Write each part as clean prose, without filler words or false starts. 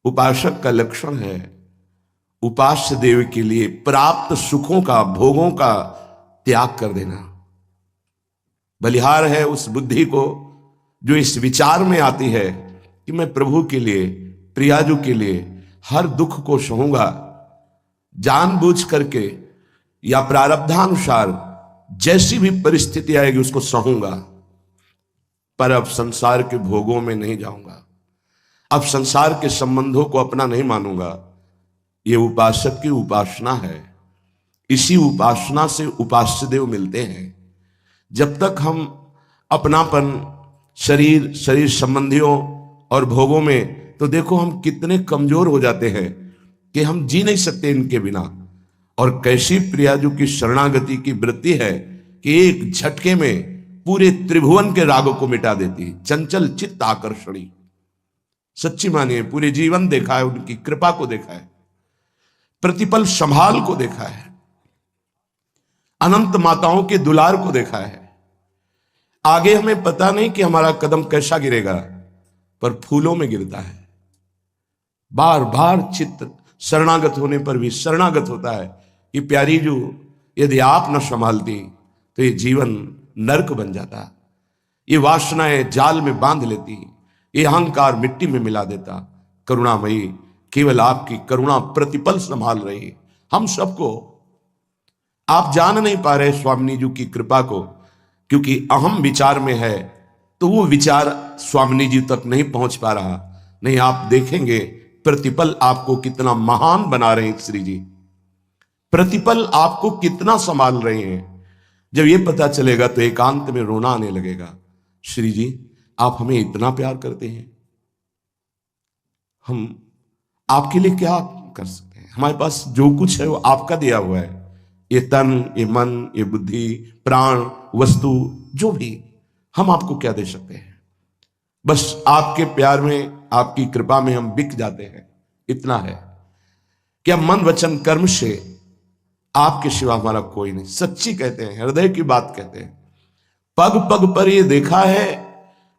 उपासक का लक्षण है उपास्य देव के लिए प्राप्त सुखों का, भोगों का त्याग कर देना। बलिहार है उस बुद्धि को जो इस विचार में आती है कि मैं प्रभु के लिए, प्रियाजू के लिए हर दुख को सहूंगा, जानबूझ करके या प्रारब्धानुसार जैसी भी परिस्थिति आएगी उसको सहूंगा, पर अब संसार के भोगों में नहीं जाऊंगा, अब संसार के संबंधों को अपना नहीं मानूंगा। ये उपासक की उपासना है। इसी उपासना से उपास्य देव मिलते हैं। जब तक हम अपनापन शरीर संबंधियों और भोगों में, तो देखो हम कितने कमजोर हो जाते हैं कि हम जी नहीं सकते इनके बिना। और कैसी प्रियाजू की शरणागति की वृत्ति है कि एक झटके में पूरे त्रिभुवन के रागों को मिटा देती। चंचल चित्त आकर्षणी, सच्ची मानिए पूरे जीवन देखा है, उनकी कृपा को देखा है, प्रतिपल संभाल को देखा है, अनंत माताओं के दुलार को देखा है। आगे हमें पता नहीं कि हमारा कदम कैसा गिरेगा, पर फूलों में गिरता है। बार बार चित्त शरणागत होने पर भी शरणागत होता है कि प्यारी जो यदि आप न संभालती तो ये जीवन नरक बन जाता, ये वासनाएं जाल में बांध लेती, ये अहंकार मिट्टी में मिला देता। करुणामयी केवल आपकी करुणा प्रतिपल संभाल रही हम सबको। आप जान नहीं पा रहे स्वामिनी जी की कृपा को, क्योंकि अहम विचार में है तो वो विचार स्वामिनी जी तक नहीं पहुंच पा रहा। नहीं, आप देखेंगे प्रतिपल आपको कितना महान बना रहे हैं श्री जी, प्रतिपल आपको कितना संभाल रहे हैं। जब ये पता चलेगा तो एकांत में रोना आने लगेगा। श्री जी आप हमें इतना प्यार करते हैं, हम आपके लिए क्या कर सकते हैं? हमारे पास जो कुछ है वो आपका दिया हुआ है, ये तन, ये मन, ये बुद्धि, प्राण, वस्तु, जो भी, हम आपको क्या दे सकते हैं? बस आपके प्यार में, आपकी कृपा में हम बिक जाते हैं। इतना है कि हम मन वचन कर्म से आपके सिवा हमारा कोई नहीं। सच्ची कहते हैं, हृदय की बात कहते हैं। पग पग पर ये देखा है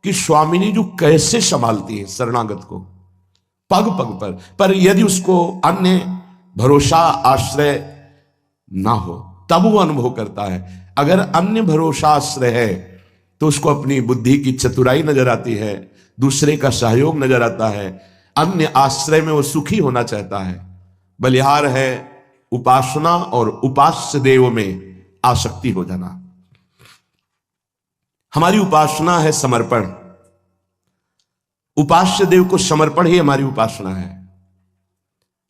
कि स्वामिनी जो कैसे संभालती है शरणागत को, पग पग पर यदि उसको अन्य भरोसा आश्रय ना हो तब वो अनुभव करता है। अगर अन्य भरोसा आश्रय है तो उसको अपनी बुद्धि की चतुराई नजर आती है, दूसरे का सहयोग नजर आता है, अन्य आश्रय में वो सुखी होना चाहता है। बलिहार है उपासना और उपास्य देव में आसक्ति हो जाना। हमारी उपासना है समर्पण, उपास्य देव को समर्पण ही हमारी उपासना है।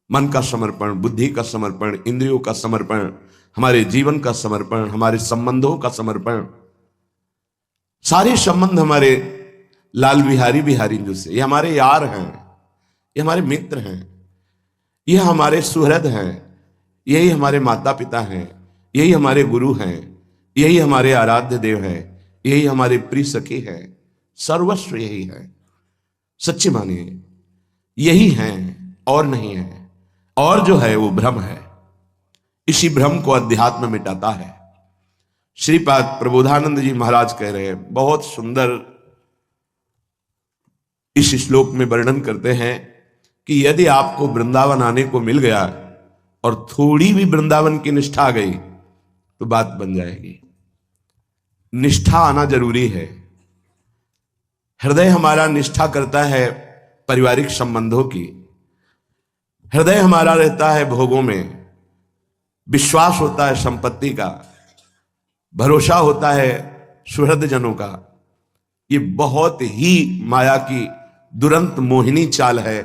मन का समर्पण, बुद्धि का समर्पण, इंद्रियों का समर्पण, हमारे जीवन का समर्पण, हमारे संबंधों का समर्पण। सारे संबंध हमारे लाल बिहारी बिहारी जी से, ये हमारे यार हैं, ये हमारे मित्र हैं, ये हमारे सुहृद हैं, यही हमारे माता पिता हैं, यही हमारे गुरु हैं, यही हमारे आराध्य देव हैं, यही हमारे प्रिय सखी हैं, सर्वस्व यही है। सच्ची मानिए यही हैं और नहीं है, और जो है वो भ्रम है। इसी भ्रम को अध्यात्म मिटाता है। श्रीपाद प्रबोधानंद जी महाराज कह रहे हैं, बहुत सुंदर इस श्लोक में वर्णन करते हैं कि यदि आपको वृंदावन आने को मिल गया और थोड़ी भी वृंदावन की निष्ठा आ गई तो बात बन जाएगी। निष्ठा आना जरूरी है। हृदय हमारा निष्ठा करता है पारिवारिक संबंधों की, हृदय हमारा रहता है भोगों में, विश्वास होता है संपत्ति का, भरोसा होता है सुहृद जनों का। ये बहुत ही माया की दुरंत मोहिनी चाल है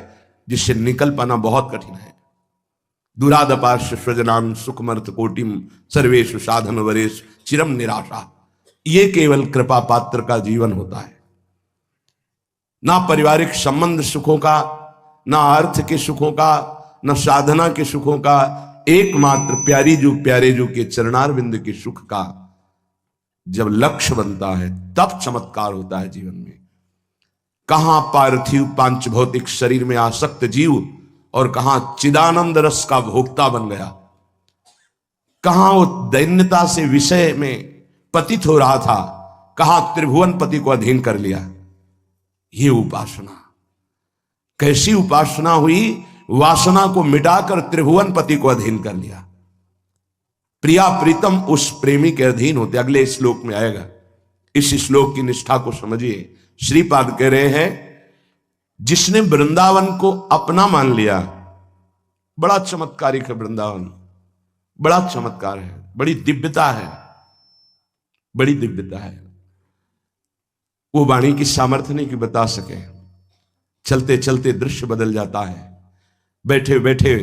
जिससे निकल पाना बहुत कठिन है। दुरादपाश स्वजनाम सुखमर्थ कोटिम सर्वेशु साधन वरेश चिरम निराशा। ये केवल कृपा पात्र का जीवन होता है। ना पारिवारिक संबंध सुखों का, ना अर्थ के सुखों का, ना साधना के सुखों का, एकमात्र प्यारे जू के चरणारविंद के सुख का जब लक्ष्य बनता है तब चमत्कार होता है जीवन में। कहां पार्थिव पांच भौतिक शरीर में आसक्त जीव और कहां चिदानंद रस का भोक्ता बन गया, कहां वो दैन्यता से विषय में पतित हो रहा था, कहां त्रिभुवन पति को अधीन कर लिया। ये उपासना। कैसी उपासना हुई, वासना को मिटाकर त्रिभुवन पति को अधीन कर लिया। प्रिया प्रीतम उस प्रेमी के अधीन होते। अगले श्लोक में आएगा, इस श्लोक की निष्ठा को समझिए। श्रीपाद कह रहे हैं, जिसने वृंदावन को अपना मान लिया, बड़ा चमत्कारिक है वृंदावन, बड़ा चमत्कार है, बड़ी दिव्यता है, बड़ी दिव्यता है। वो वाणी की सामर्थ्य नहीं कि बता सके। चलते चलते दृश्य बदल जाता है। बैठे बैठे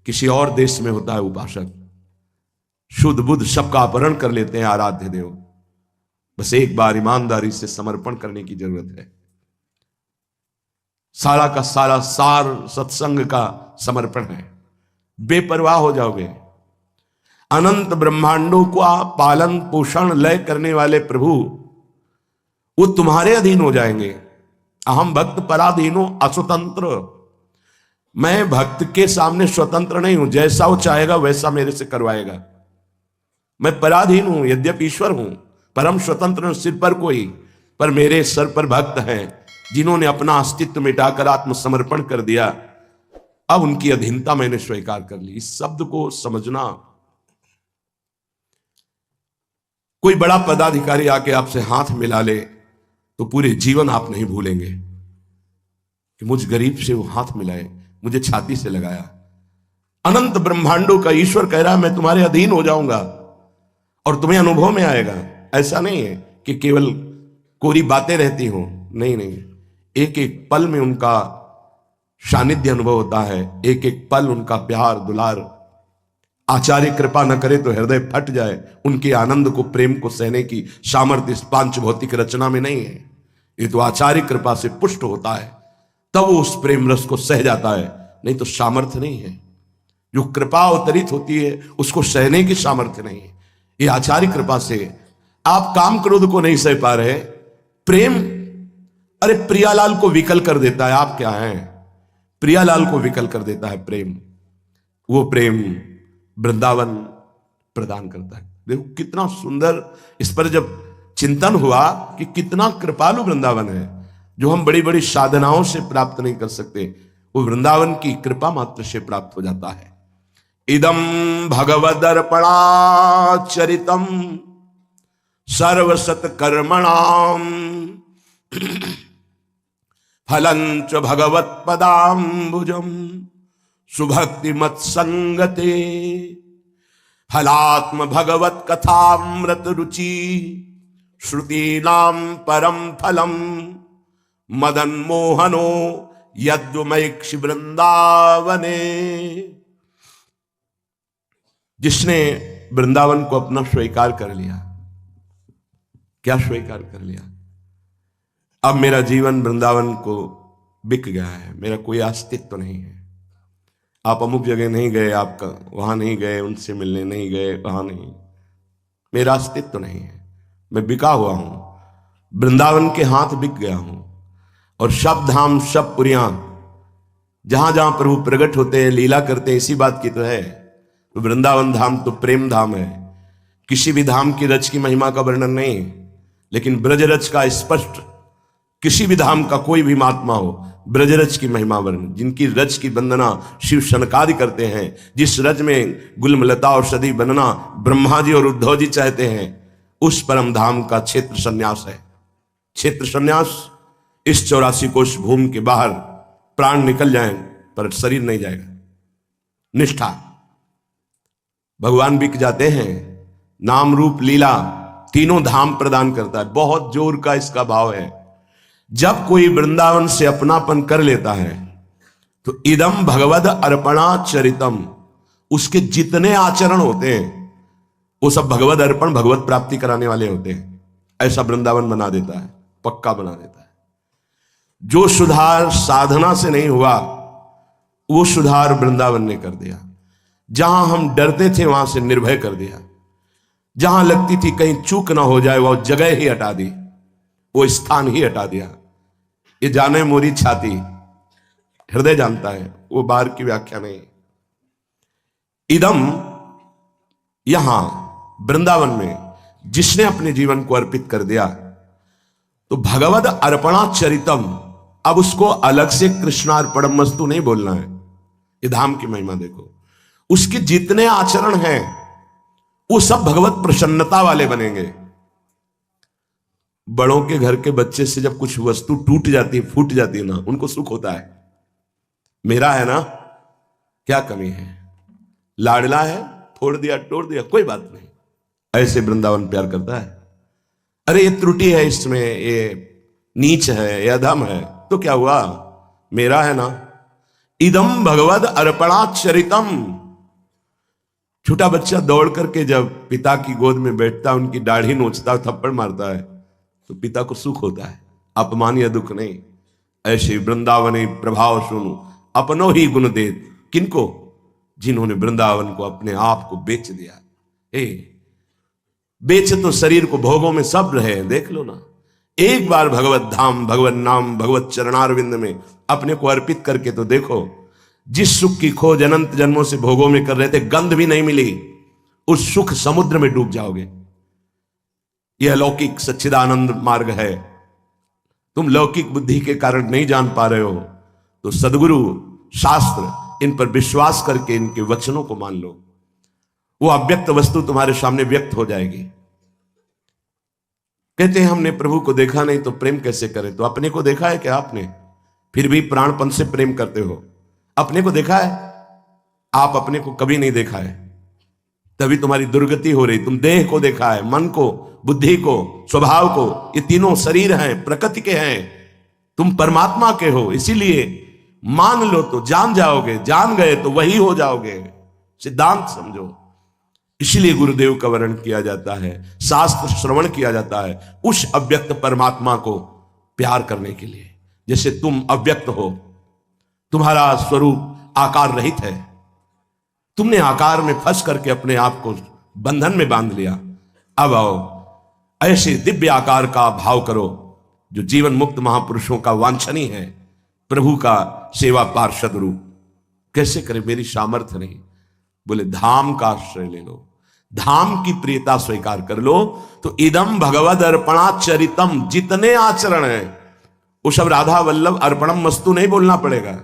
किसी और देश में होता है उपासक, शुद्ध बुद्ध सबका अपहरण कर लेते हैं आराध्य देव। बस एक बार ईमानदारी से समर्पण करने की जरूरत है। सारा का सारा सार सत्संग का समर्पण है। बेपरवाह हो जाओगे। अनंत ब्रह्मांडों का पालन पोषण लय करने वाले प्रभु वो तुम्हारे अधीन हो जाएंगे। अहम भक्त पराधीनो अस्वतंत्र, मैं भक्त के सामने स्वतंत्र नहीं हूं, जैसा वो चाहेगा वैसा मेरे से करवाएगा। मैं पराधीन हूं, यद्यपि ईश्वर हूं, परम स्वतंत्र, सिर पर कोई, पर मेरे सर पर भक्त हैं जिन्होंने अपना अस्तित्व मिटाकर आत्मसमर्पण कर दिया। अब उनकी अधीनता मैंने स्वीकार कर ली। इस शब्द को समझना। कोई बड़ा पदाधिकारी आके आपसे हाथ मिला ले तो पूरे जीवन आप नहीं भूलेंगे कि मुझ गरीब से वो हाथ मिलाए, मुझे छाती से लगाया। अनंत ब्रह्मांडों का ईश्वर कह रहा है मैं तुम्हारे अधीन हो जाऊंगा और तुम्हें अनुभव में आएगा। ऐसा नहीं है कि केवल कोरी बातें रहती हो, नहीं नहीं, एक एक पल में उनका सानिध्य अनुभव होता है। एक एक पल उनका प्यार दुलार। आचार्य कृपा न करे तो हृदय फट जाए। उनके आनंद को, प्रेम को सहने की सामर्थ्य इस पांच भौतिक रचना में नहीं है। ये तो आचार्य कृपा से पुष्ट होता है, तब वो उस प्रेम रस को सह जाता है, नहीं तो सामर्थ्य नहीं है। जो कृपा अवतरित होती है उसको सहने की सामर्थ्य नहीं है। ये आचार्य कृपा से आप काम क्रोध को नहीं सह पा रहे। प्रेम, अरे प्रियालाल को विकल कर देता है। आप क्या हैं? प्रियालाल को विकल कर देता है प्रेम। वो प्रेम वृंदावन प्रदान करता है। देखो कितना सुंदर। इस पर जब चिंतन हुआ कि कितना कृपालु वृंदावन है, जो हम बड़ी बड़ी साधनाओं से प्राप्त नहीं कर सकते, वो वृंदावन की कृपा मात्र से प्राप्त हो जाता है। इदम भगवदर्पणाचरितम सर्वसत कर्मणाम फलंच भगवत पदाम्बुजम सुभक्ति मत संगते फलात्म भगवत कथामृत रुचि श्रुति नाम परम फलम मदन मोहनो यद्वमैक्षि वृंदावने। जिसने वृंदावन को अपना स्वीकार कर लिया, क्या स्वीकार कर लिया? अब मेरा जीवन वृंदावन को बिक गया है, मेरा कोई अस्तित्व नहीं है। आप अमुक जगह नहीं गए, आपका वहां नहीं गए, उनसे मिलने नहीं गए, वहां नहीं, मेरा अस्तित्व नहीं है। मैं बिका हुआ हूं, वृंदावन के हाथ बिक गया हूं। और सब धाम सब पुरियां जहां जहां प्रभु प्रकट होते हैं, लीला करते हैं, इसी बात की तो है। तो वृंदावन धाम तो प्रेम धाम है। किसी भी धाम की रच की महिमा का वर्णन नहीं, लेकिन ब्रजरच का स्पष्ट, किसी भी धाम का कोई भी महात्मा हो, ब्रजरच की महिमा वर्णन, जिनकी रच की वंदना शिव शनकादि करते हैं, जिस रज में गुलमलता और सदी वंदना ब्रह्मा जी और उद्धव जी चाहते हैं, उस परम धाम का क्षेत्र संन्यास है। क्षेत्र संन्यास, इस 84 कोश भूमि के बाहर प्राण निकल जाएं पर शरीर नहीं जाएगा। निष्ठा, भगवान बिक जाते हैं। नाम रूप लीला तीनों धाम प्रदान करता है। बहुत जोर का इसका भाव है। जब कोई वृंदावन से अपनापन कर लेता है तो इदम भगवद अर्पणा चरितम, उसके जितने आचरण होते हैं वो सब भगवद अर्पण, भगवत प्राप्ति कराने वाले होते हैं। ऐसा वृंदावन बना देता है, पक्का बना देता है। जो सुधार साधना से नहीं हुआ वो सुधार वृंदावन ने कर दिया। जहां हम डरते थे वहां से निर्भय कर दिया। जहां लगती थी कहीं चूक ना हो जाए, वो जगह ही हटा दी, वो स्थान ही हटा दिया। ये जाने मोरी छाती, हृदय जानता है, वो बाहर की व्याख्या नहीं। इदम, यहां वृंदावन में जिसने अपने जीवन को अर्पित कर दिया तो भगवद अर्पणा चरितम, अब उसको अलग से कृष्णार्पणमस्तु नहीं बोलना है। ये धाम की महिमा देखो, उसके जितने आचरण हैं वो सब भगवत प्रसन्नता वाले बनेंगे। बड़ों के घर के बच्चे से जब कुछ वस्तु टूट जाती है, फूट जाती है ना, उनको सुख होता है, मेरा है ना, क्या कमी है, लाडला है, फोड़ दिया तोड़ दिया कोई बात नहीं। ऐसे वृंदावन प्यार करता है। अरे ये त्रुटि है इसमें, ये नीच है, ये अधम है, तो क्या हुआ, मेरा है ना। इदम भगवद अर्पणाचरितम। छोटा बच्चा दौड़ करके जब पिता की गोद में बैठता, उनकी दाढ़ी नोचता, थप्पड़ मारता है, तो पिता को सुख होता है, अपमान या दुख नहीं। ऐसे वृंदावनी प्रभाव सुनु अपनो ही गुण देत। किनको? जिन्होंने वृंदावन को अपने आप को बेच दिया। बेच तो शरीर को भोगों में सब रहे, देख लो ना। एक बार भगवत धाम, भगवत नाम, भगवत चरणारविंद में अपने को अर्पित करके तो देखो। जिस सुख की खोज अनंत जन्मों से भोगों में कर रहे थे, गंध भी नहीं मिली, उस सुख समुद्र में डूब जाओगे। यह लौकिक सच्चिदानंद मार्ग है। तुम लौकिक बुद्धि के कारण नहीं जान पा रहे हो, तो सदगुरु शास्त्र इन पर विश्वास करके इनके वचनों को मान लो। वो अव्यक्त वस्तु तुम्हारे सामने व्यक्त हो जाएगी। कहते हैं हमने प्रभु को देखा नहीं तो प्रेम कैसे करें? तो अपने को देखा है क्या आपने? फिर भी प्राणपन से प्रेम करते हो। अपने को देखा है? आप अपने को कभी नहीं देखा है, तभी तुम्हारी दुर्गति हो रही। तुम देह को देखा है, मन को, बुद्धि को, स्वभाव को। ये तीनों शरीर हैं, प्रकृति के हैं, तुम परमात्मा के हो। इसीलिए मान लो तो जान जाओगे, जान गए तो वही हो जाओगे। सिद्धांत समझो। इसलिए गुरुदेव का वर्णन किया जाता है, शास्त्र श्रवण किया जाता है, उस अव्यक्त परमात्मा को प्यार करने के लिए। जैसे तुम अव्यक्त हो, तुम्हारा स्वरूप आकार रहित है, तुमने आकार में फंस करके अपने आप को बंधन में बांध लिया। अब आओ, ऐसे दिव्य आकार का भाव करो जो जीवन मुक्त महापुरुषों का वांछनीय है, प्रभु का सेवा पार्षद रूप। कैसे करें? मेरी सामर्थ्य नहीं। बोले धाम का आश्रय ले लो, धाम की प्रियता स्वीकार कर लो, तो इदम भगवद अर्पणाचरितम। जितने आचरण है वो सब राधा वल्लभ अर्पणम वस्तु नहीं बोलना पड़ेगा।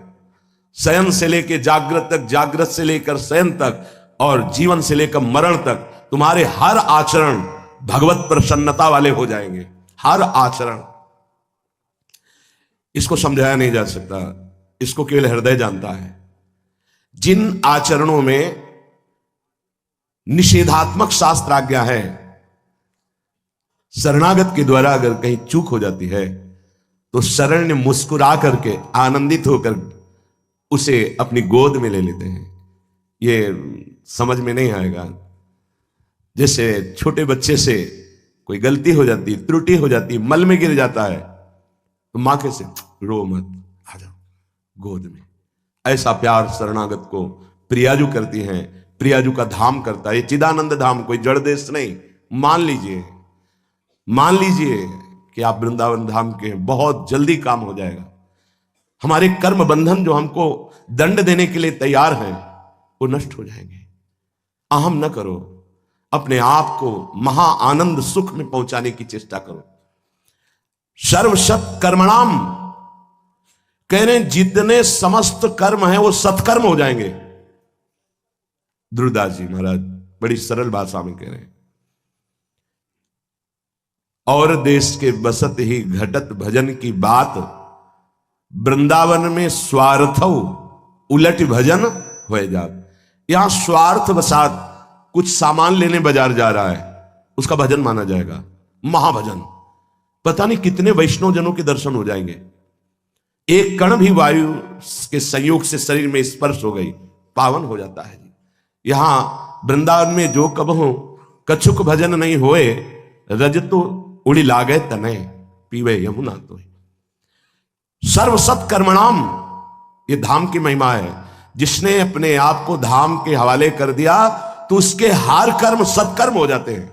शयन से लेकर जागृत तक, जागृत से लेकर शयन तक, और जीवन से लेकर मरण तक तुम्हारे हर आचरण भगवत प्रसन्नता वाले हो जाएंगे। हर आचरण। इसको समझाया नहीं जा सकता, इसको केवल हृदय जानता है। जिन आचरणों में निषेधात्मक शास्त्राज्ञा है, शरणागत के द्वारा अगर कहीं चूक हो जाती है तो शरण ने मुस्कुरा करके आनंदित होकर उसे अपनी गोद में ले लेते हैं। ये समझ में नहीं आएगा। जैसे छोटे बच्चे से कोई गलती हो जाती, त्रुटि हो जाती, मल में गिर जाता है, तो मां कैसे, रो मत, आ जाओ गोद में। ऐसा प्यार शरणागत को प्रियाजू करती हैं, प्रियाजू का धाम करता है। ये चिदानंद धाम कोई जड़ देश नहीं। मान लीजिए, मान लीजिए कि आप वृंदावन धाम के हैं, बहुत जल्दी काम हो जाएगा। हमारे कर्म बंधन जो हमको दंड देने के लिए तैयार हैं, वो नष्ट हो जाएंगे। अहम न करो, अपने आप को महा आनंद सुख में पहुंचाने की चेष्टा करो। सर्वसत कर्मणाम, कह रहे जितने समस्त कर्म हैं वो सत्कर्म हो जाएंगे। ध्रुवदास जी महाराज बड़ी सरल भाषा में कह रहे हैं। और देश के बसत ही घटत भजन की बात, वृंदावन में स्वार्थ उलट भजन हो जात। यहां स्वार्थ वसात कुछ सामान लेने बाजार जा रहा है, उसका भजन माना जाएगा, महाभजन। पता नहीं कितने वैष्णव जनों के दर्शन हो जाएंगे। एक कण भी वायु के संयोग से शरीर में स्पर्श हो गई, पावन हो जाता है। यहां वृंदावन में जो कबहू कछुक भजन नहीं होए, रज तो उड़ी लागे तने, पीवे यमुना तो। सर्वसत कर्मणाम, ये धाम की महिमा है। जिसने अपने आप को धाम के हवाले कर दिया तो उसके हर कर्म सत्कर्म हो जाते हैं,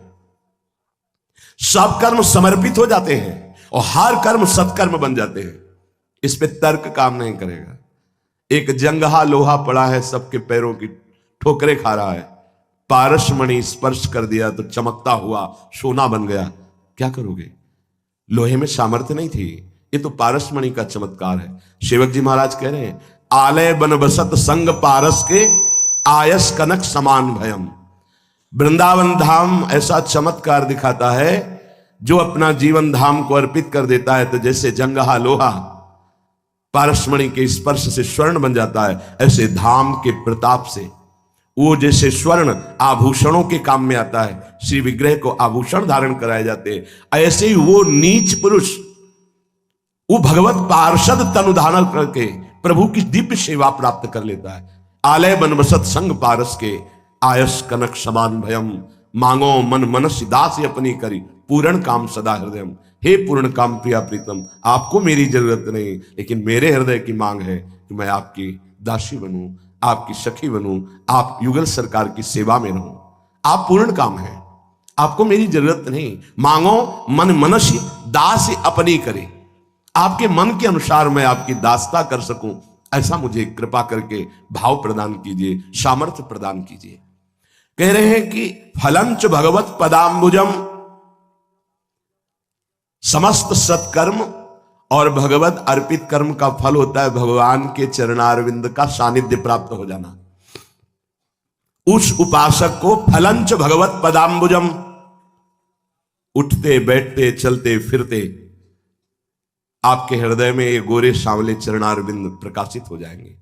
सब कर्म समर्पित हो जाते हैं और हर कर्म सत्कर्म बन जाते हैं। इस पे तर्क काम नहीं करेगा। एक जंगहा लोहा पड़ा है, सबके पैरों की ठोकरे खा रहा है, पारसमणि स्पर्श कर दिया तो चमकता हुआ सोना बन गया, क्या करोगे? लोहे में सामर्थ्य नहीं थी, ये तो पारसमणि का चमत्कार है। सेवक जी महाराज कह रहे हैं, आलय बन बसत संग पारस के, आयस कनक समान भयम। वृंदावन धाम ऐसा चमत्कार दिखाता है, जो अपना जीवन धाम को अर्पित कर देता है तो जैसे जंगहा लोहा पारसमणि के स्पर्श से स्वर्ण बन जाता है, ऐसे धाम के प्रताप से वो जैसे स्वर्ण आभूषणों के काम में आता है, श्री विग्रह को आभूषण धारण कराए जाते हैं, ऐसे ही वो नीच पुरुष वो भगवत पार्षद तनु धारण करके प्रभु की दिव्य सेवा प्राप्त कर लेता है। आलय बनबसत संग पारस के, आयस कनक समान भयम। मांगो मन मनस दास अपनी करी, पूर्ण काम सदा हृदयम। हे पूर्ण काम प्रिया प्रीतम, आपको मेरी जरूरत नहीं, लेकिन मेरे हृदय की मांग है कि मैं आपकी दासी बनूं, आपकी सखी बनूं, आप युगल सरकार की सेवा में रहूं। आप पूर्ण काम है, आपको मेरी जरूरत नहीं। मांगो मन मनस दास अपनी करे, आपके मन के अनुसार मैं आपकी दासता कर सकूं, ऐसा मुझे कृपा करके भाव प्रदान कीजिए, सामर्थ्य प्रदान कीजिए। कह रहे हैं कि फलंच भगवत पदाम्बुजम, समस्त सत्कर्म और भगवत अर्पित कर्म का फल होता है भगवान के चरणारविंद का सानिध्य प्राप्त हो जाना। उस उपासक को फलंच भगवत पदाम्बुजम, उठते बैठते चलते फिरते आपके हृदय में ये गोरे सांवले चरणारविंद प्रकाशित हो जाएंगे।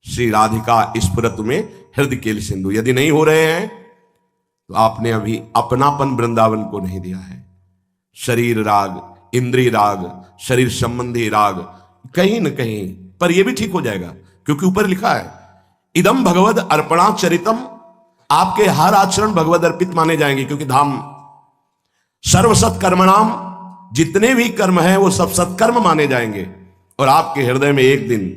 श्री राधिका स्फुरत में हृदय केल सिंधु। यदि नहीं हो रहे हैं तो आपने अभी अपनापन वृंदावन को नहीं दिया है। शरीर राग, इंद्रिय राग, शरीर संबंधी राग कहीं न कहीं पर यह भी ठीक हो जाएगा, क्योंकि ऊपर लिखा है इदम भगवद अर्पणा चरितम, आपके हर आचरण भगवद अर्पित माने जाएंगे, क्योंकि धाम सर्व सत्कर्मणाम, जितने भी कर्म हैं वो सब सत्कर्म माने जाएंगे। और आपके हृदय में एक दिन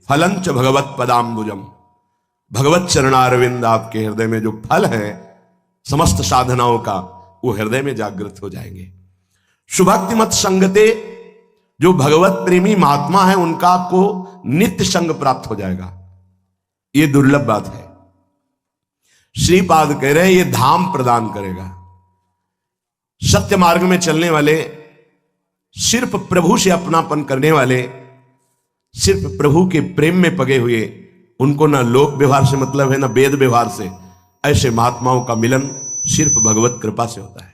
फलंच भगवत पदाम्बुजम, भगवत चरणारविंद आपके हृदय में जो फल है समस्त साधनाओं का, वो हृदय में जागृत हो जाएंगे। सुभक्ति मत संगते, जो भगवत प्रेमी महात्मा है उनका आपको नित्य संग प्राप्त हो जाएगा। ये दुर्लभ बात है। श्रीपाद कह रहे हैं ये धाम प्रदान करेगा। सत्य मार्ग में चलने वाले, सिर्फ प्रभु से अपनापन करने वाले, सिर्फ प्रभु के प्रेम में पगे हुए, उनको ना लोक व्यवहार से मतलब है ना वेद व्यवहार से, ऐसे महात्माओं का मिलन सिर्फ भगवत कृपा से होता है।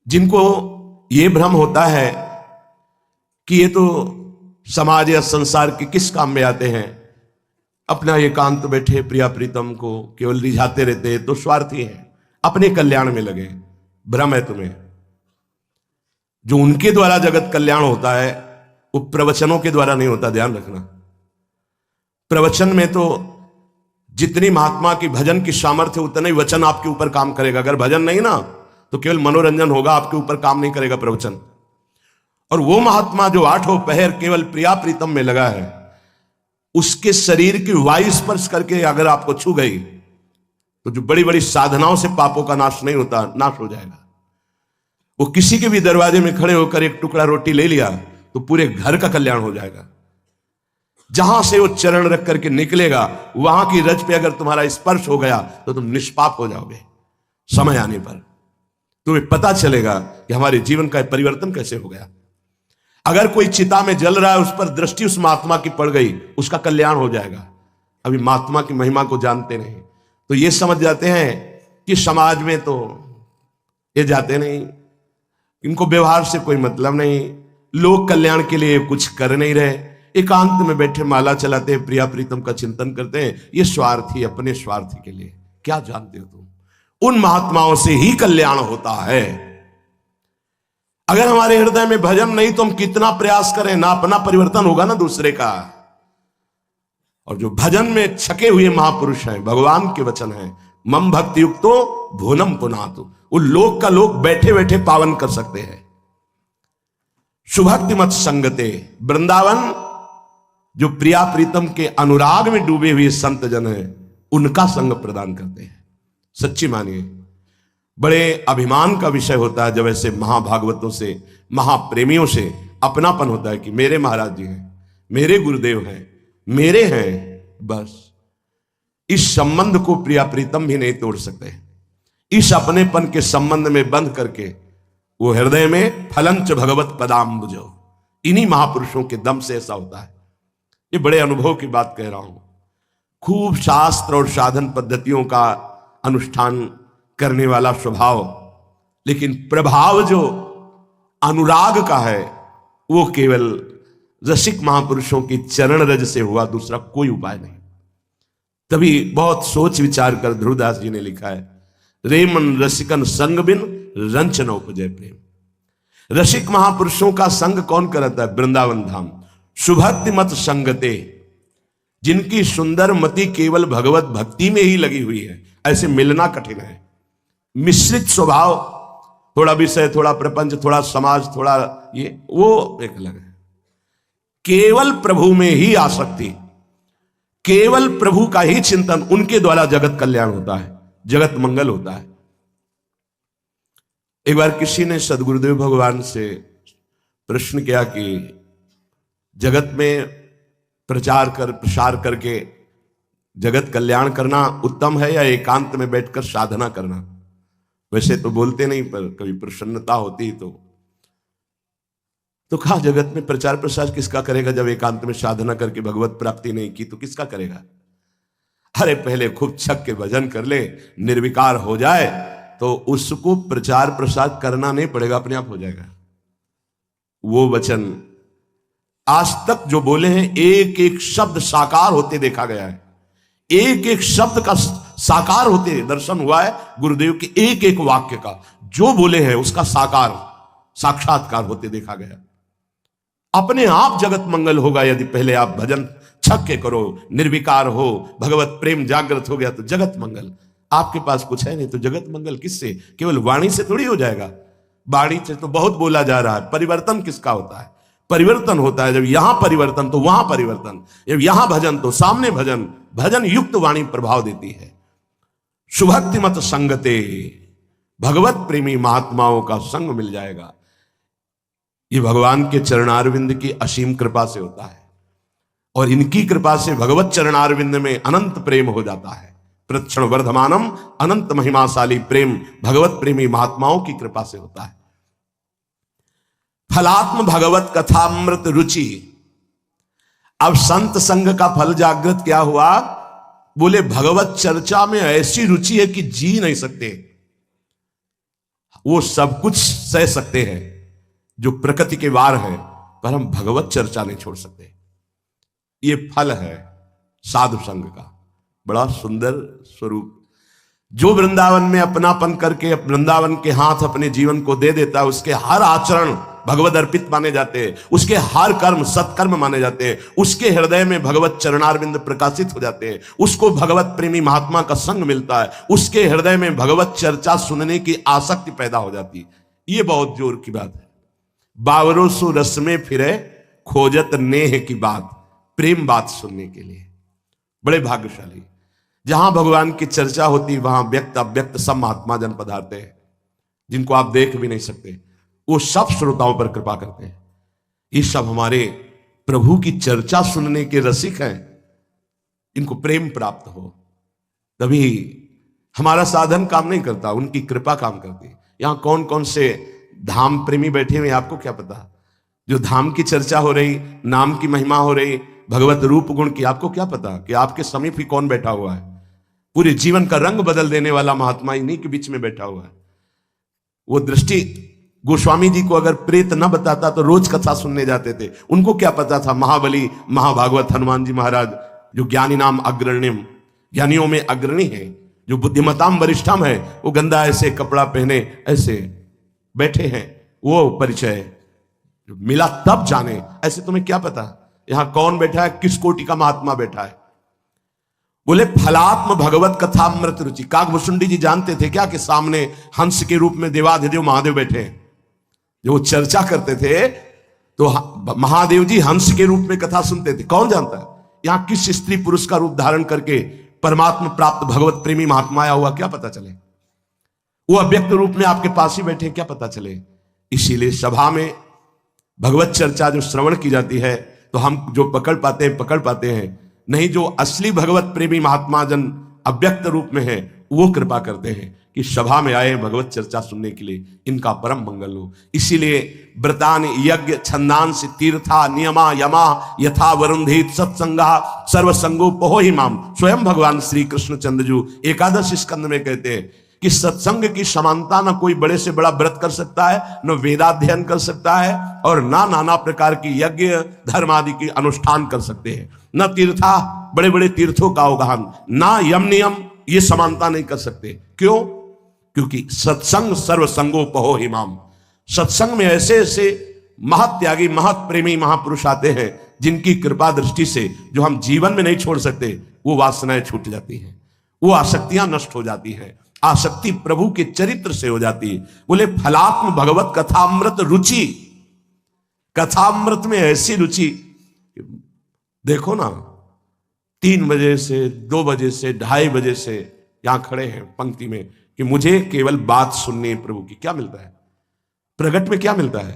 जिनको ये भ्रम होता है कि ये तो समाज या संसार के किस काम में आते हैं, अपना एकांत तो बैठे प्रिया प्रीतम को केवल रिझाते रहते हैं, तो स्वार्थी हैं, अपने कल्याण में लगे। भ्रम है तुम्हें। जो उनके द्वारा जगत कल्याण होता है वो प्रवचनों के द्वारा नहीं होता, ध्यान रखना। प्रवचन में तो जितनी महात्मा की भजन की सामर्थ्य उतना ही वचन आपके ऊपर काम करेगा। अगर भजन नहीं ना तो केवल मनोरंजन होगा, आपके ऊपर काम नहीं करेगा प्रवचन। और वो महात्मा जो आठों पहर केवल प्रिया प्रीतम में लगा है, उसके शरीर की वायु स्पर्श करके अगर आपको छू गई तो जो बड़ी बड़ी साधनाओं से पापों का नाश नहीं होता, नाश हो जाएगा। वो किसी के भी दरवाजे में खड़े होकर एक टुकड़ा रोटी ले लिया तो पूरे घर का कल्याण हो जाएगा। जहां से वो चरण रख करके निकलेगा, वहां की रज पे अगर तुम्हारा स्पर्श हो गया तो तुम निष्पाप हो जाओगे। समय आने पर तुम्हें पता चलेगा कि हमारे जीवन का परिवर्तन कैसे हो गया। अगर कोई चिता में जल रहा है, उस पर दृष्टि उस महात्मा की पड़ गई, उसका कल्याण हो जाएगा। अभी महात्मा की महिमा को जानते नहीं तो ये समझ जाते हैं कि समाज में तो ये जाते नहीं, इनको व्यवहार से कोई मतलब नहीं, लोक कल्याण के लिए कुछ कर नहीं रहे, एकांत में बैठे माला चलाते हैं, प्रिया प्रीतम का चिंतन करते हैं। ये स्वार्थी, अपने स्वार्थी के लिए। क्या जानते हो तुम? उन महात्माओं से ही कल्याण होता है। अगर हमारे हृदय में भजन नहीं तो हम कितना प्रयास करें, ना अपना परिवर्तन होगा ना दूसरे का। और जो भजन में छके हुए महापुरुष हैं, भगवान के वचन हैं, मम भक्ति युक्तो भुवनम पुनातु, वो लोक का लोक बैठे बैठे पावन कर सकते हैं। सुभक्ति मत संगते, वृंदावन जो प्रिया प्रीतम के अनुराग में डूबे हुए संत जन हैं, उनका संग प्रदान करते हैं। सच्ची मानिए, बड़े अभिमान का विषय होता है जब ऐसे महाभागवतों से, महाप्रेमियों से अपनापन होता है कि मेरे महाराज जी हैं, मेरे गुरुदेव हैं, मेरे हैं। बस इस संबंध को प्रिया प्रीतम भी नहीं तोड़ सकते। इस अपनेपन के संबंध में बंध करके वो हृदय में फलंच भगवत पदाम्बुजो, इन्हीं महापुरुषों के दम से ऐसा होता है। ये बड़े अनुभव की बात कह रहा हूं। खूब शास्त्र और साधन पद्धतियों का अनुष्ठान करने वाला स्वभाव, लेकिन प्रभाव जो अनुराग का है वो केवल रसिक महापुरुषों की चरण रज से हुआ, दूसरा कोई उपाय नहीं। तभी बहुत सोच विचार कर ध्रुवदास जी ने लिखा है, रेमन रसिकन संग बिन रंच न उपजय प्रेम। रसिक महापुरुषों का संग कौन करता है? वृंदावन धाम। सुभक्ति मत संगते, जिनकी सुंदर मति केवल भगवत भक्ति में ही लगी हुई है, ऐसे मिलना कठिन है। मिश्रित स्वभाव, थोड़ा विषय, थोड़ा प्रपंच, थोड़ा समाज, थोड़ा ये, वो एक अलग है। केवल प्रभु में ही आसक्ति, केवल प्रभु का ही चिंतन, उनके द्वारा जगत कल्याण होता है, जगत मंगल होता है। एक बार किसी ने सदगुरुदेव भगवान से प्रश्न किया कि जगत में प्रसार करके जगत कल्याण करना उत्तम है या एकांत में बैठकर साधना करना? वैसे तो बोलते नहीं, पर कभी प्रसन्नता होती तो कहा जगत में प्रचार प्रसार किसका करेगा जब एकांत में साधना करके भगवत प्राप्ति नहीं की तो किसका करेगा? अरे पहले खूब छक के भजन कर ले, निर्विकार हो जाए तो उसको प्रचार प्रसार करना नहीं पड़ेगा, अपने आप हो जाएगा। वो वचन आज तक जो बोले हैं, एक एक शब्द साकार होते देखा गया है, एक एक शब्द का साकार होते दर्शन हुआ है। गुरुदेव के एक एक वाक्य का जो बोले हैं उसका साक्षात्कार होते देखा गया। अपने आप जगत मंगल होगा यदि पहले आप भजन छक के करो, निर्विकार हो, भगवत प्रेम जागृत हो गया तो जगत मंगल। आपके पास कुछ है नहीं तो जगत मंगल किससे? केवल वाणी से थोड़ी हो जाएगा। वाणी से तो बहुत बोला जा रहा है। परिवर्तन किसका होता है? परिवर्तन होता है जब यहां परिवर्तन तो वहां परिवर्तन, जब यहां भजन तो सामने भजन। भजन युक्त वाणी प्रभाव देती है। सुभक्ति मत संगते, भगवत प्रेमी महात्माओं का संग मिल जाएगा। ये भगवान के चरणारविंद की असीम कृपा से होता है, और इनकी कृपा से भगवत चरणारविंद में अनंत प्रेम हो जाता है। प्रक्षण वर्धमानम अनंत महिमाशाली प्रेम भगवत प्रेमी महात्माओं की कृपा से होता है। फलात्म भगवत कथामृत रुचि। अब संत संग का फल जागृत क्या हुआ? बोले भगवत चर्चा में ऐसी रुचि है कि जी नहीं सकते। वो सब कुछ सह सकते हैं जो प्रकृति के वार है, पर हम भगवत चर्चा नहीं छोड़ सकते। ये फल है साधु संग का। बड़ा सुंदर स्वरूप। जो वृंदावन में अपनापन करके वृंदावन के हाथ अपने जीवन को दे देता है, उसके हर आचरण भगवत अर्पित माने जाते हैं, उसके हर कर्म सत्कर्म माने जाते हैं, उसके हृदय में भगवत चरणारविंद प्रकाशित हो जाते हैं, उसको भगवत प्रेमी महात्मा का संग मिलता है, उसके हृदय में भगवत चर्चा सुनने की आसक्ति पैदा हो जाती है। ये बहुत जोर की बात है। बावरों सो रस में फिरे खोजत नेह की बात, प्रेम बात सुनने के लिए। बड़े भाग्यशाली। जहां भगवान की चर्चा होती वहां व्यक्त अव्यक्त सब महात्मा जन पधारते हैं, जिनको आप देख भी नहीं सकते। वो सब श्रोताओं पर कृपा करते हैं। ये सब हमारे प्रभु की चर्चा सुनने के रसिक हैं। इनको प्रेम प्राप्त हो तभी हमारा साधन काम नहीं करता, उनकी कृपा काम करती है। यहां कौन कौन से धाम प्रेमी बैठे हुए आपको क्या पता? जो धाम की चर्चा हो रही, नाम की महिमा हो रही, भगवत रूप गुण की, आपको क्या पता कि आपके समीप ही कौन बैठा हुआ है? पूरे जीवन का रंग बदल देने वाला महात्मा इन्हीं के बीच में बैठा हुआ है। वो दृष्टि गोस्वामी जी को अगर प्रेत न बताता तो रोज कथा सुनने जाते थे। उनको क्या पता था महाबली महाभागवत हनुमान जी महाराज, जो ज्ञानी नाम अग्रणिम, ज्ञानियों में अग्रणी है, जो बुद्धिमताम वरिष्ठम है, वो गंदा ऐसे कपड़ा पहने ऐसे बैठे हैं। वो परिचय मिला तब जाने, ऐसे तुम्हें क्या पता यहां कौन बैठा है, किस कोटि का महात्मा बैठा है। बोले फलात्म भगवत कथामृत रुचि। काकभूषुंडी जी जानते थे क्या कि सामने हंस के रूप में देवाधिदेव महादेव बैठे हैं? जो वो चर्चा करते थे तो महादेव जी हंस के रूप में कथा सुनते थे। कौन जानता है यहां किस स्त्री पुरुष का रूप धारण करके परमात्मा प्राप्त भगवत प्रेमी महात्मा आया हुआ, क्या पता चले? वो अव्यक्त रूप में आपके पास ही बैठे, क्या पता चले? इसीलिए सभा में भगवत चर्चा जो श्रवण की जाती है तो हम जो पकड़ पाते हैं, नहीं जो असली भगवत प्रेमी महात्मा जन अव्यक्त रूप में है, वो कृपा करते हैं कि सभा में आए भगवत चर्चा सुनने के लिए, इनका परम मंगल हो। इसीलिए व्रतान यज्ञ छंदांस तीर्था नियमा यमा यथा वरुंधित सत्संगा सर्वसंगो पहो ही माम। स्वयं भगवान श्री कृष्ण चंद्रजू एकादश स्कंद में कहते हैं कि सत्संग की समानता न कोई बड़े से बड़ा व्रत कर सकता है, न वेदाध्ययन कर सकता है, और ना नाना प्रकार की यज्ञ धर्म आदि की अनुष्ठान कर सकते हैं, न तीर्था बड़े बड़े तीर्थों का अवगाहन, ना यम नियम ये समानता नहीं कर सकते। क्यों? क्योंकि सत्संग सर्वसंगोपहो हिमाम। सत्संग में ऐसे ऐसे महत त्यागी महत प्रेमी महापुरुष आते हैं जिनकी कृपा दृष्टि से जो हम जीवन में नहीं छोड़ सकते, वो वासनाएं छूट जाती हैं, वो आसक्तियां नष्ट हो जाती हैं, आसक्ति प्रभु के चरित्र से हो जाती है। बोले फलात्म भगवत कथामृत रुचि, कथामृत में ऐसी रुचि, देखो ना 3 बजे से 2 बजे से 2:30 बजे से यहां खड़े हैं पंक्ति में कि मुझे केवल बात सुननी है प्रभु की। क्या मिलता है? प्रगट में क्या मिलता है?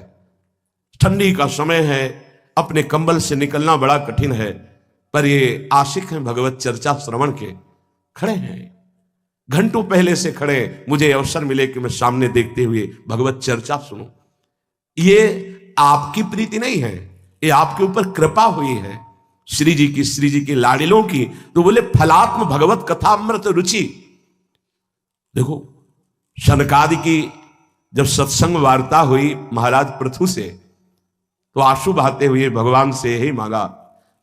ठंडी का समय है, अपने कंबल से निकलना बड़ा कठिन है, पर ये आशिक हैं भगवत चर्चा श्रवण के, खड़े हैं घंटों पहले से खड़े, मुझे अवसर मिले कि मैं सामने देखते हुए भगवत चर्चा सुनूं। ये आपकी प्रीति नहीं है, ये आपके ऊपर कृपा हुई है श्री जी की लाडिलों की। तो बोले फलात्म भगवत कथामृत रुचि। देखो शनकादि की जब सत्संग वार्ता हुई महाराज पृथु से, तो आंसू बहाते हुए भगवान से यही मांगा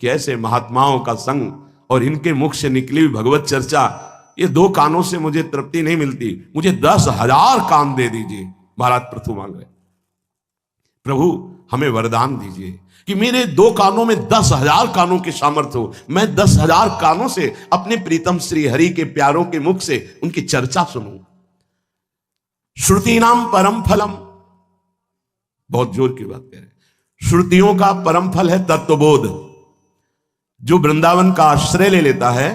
कि ऐसे महात्माओं का संग और इनके मुख से निकली हुई भगवत चर्चा, ये 2 कानों से मुझे तृप्ति नहीं मिलती, मुझे 10,000 कान दे दीजिए। महाराज पृथु मांग रहे, प्रभु हमें वरदान दीजिए कि मेरे 2 कानों में 10,000 कानों की सामर्थ्य हो, मैं 10,000 कानों से अपने प्रीतम श्री हरि के प्यारों के मुख से उनकी चर्चा सुनूं। श्रुति नाम परम फलम, बहुत जोर की बात कह रहे हैं। श्रुतियों का परम फल है तत्वबोध। जो वृंदावन का आश्रय ले लेता है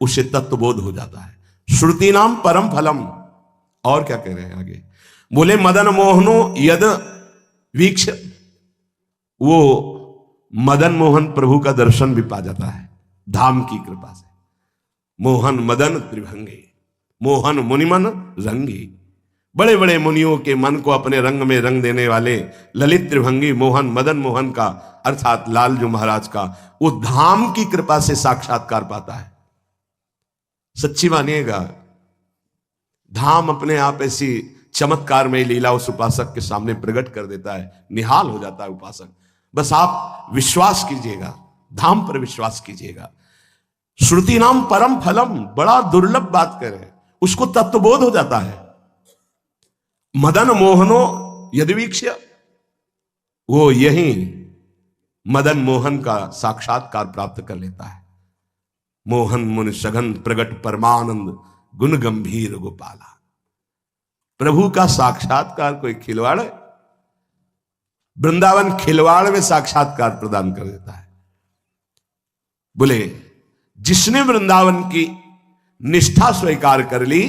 उसे तत्वबोध हो जाता है। श्रुति नाम परम फलम। और क्या कह रहे हैं आगे? बोले मदन मोहनो यद वीक्ष, वो मदन मोहन प्रभु का दर्शन भी पा जाता है धाम की कृपा से। मोहन मदन त्रिभंगी, मोहन मुनिमन रंगी। बड़े बड़े मुनियों के मन को अपने रंग में रंग देने वाले ललित त्रिभंगी मोहन मदन मोहन का अर्थात लालजू महाराज का, वो धाम की कृपा से साक्षात्कार पाता है। सच्ची मानिएगा, धाम अपने आप ऐसी चमत्कार में लीला उस उपासक के सामने प्रकट कर देता है, निहाल हो जाता है उपासक। बस आप विश्वास कीजिएगा, धाम पर विश्वास कीजिएगा। श्रुति नाम परम फलम, बड़ा दुर्लभ बात कर रहे हैं, उसको तत्वबोध हो जाता है। मदन मोहनो यदवीक्ष्य, वो यही मदन मोहन का साक्षात्कार प्राप्त कर लेता है। मोहन मुनि सघन प्रगट परमानंद गुण गंभीर गोपाला। प्रभु का साक्षात्कार कोई खिलवाड़ है? वृंदावन खिलवाड़ में साक्षात्कार प्रदान कर देता है। बोले जिसने वृंदावन की निष्ठा स्वीकार कर ली,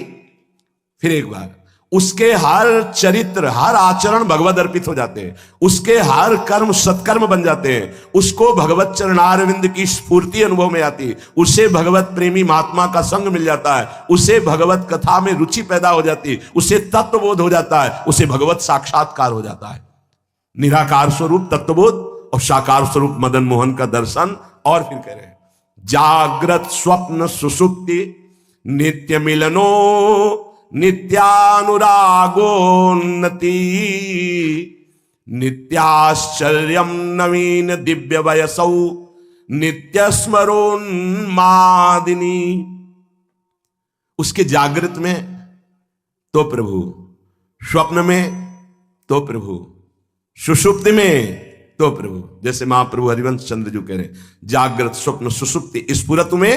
फिर एक बार उसके हर चरित्र हर आचरण भगवत अर्पित हो जाते हैं, उसके हर कर्म सत्कर्म बन जाते हैं, उसको भगवत चरणारविंद की स्फूर्ति अनुभव में आती है, उसे भगवत प्रेमी महात्मा का संग मिल जाता है, उसे भगवत कथा में रुचि पैदा हो जाती है, उसे तत्वबोध हो जाता है, उसे भगवत साक्षात्कार हो जाता है। निराकार स्वरूप तत्वबोध और साकार स्वरूप मदन मोहन का दर्शन। और फिर कह रहे हैं जागृत स्वप्न सुसुप्ति नित्य मिलनो नित्यानुरागोन्नति नित्याश्चर्यम नवीन दिव्य वयसौ नित्य स्मरोन्मादिनी। उसके जागृत में तो प्रभु, स्वप्न में तो प्रभु, सुषुप्ति में तो प्रभु। जैसे महाप्रभु हरिवंश चंद्र जी कह रहे हैं जागृत स्वप्न सुषुप्ति स्फुरतु में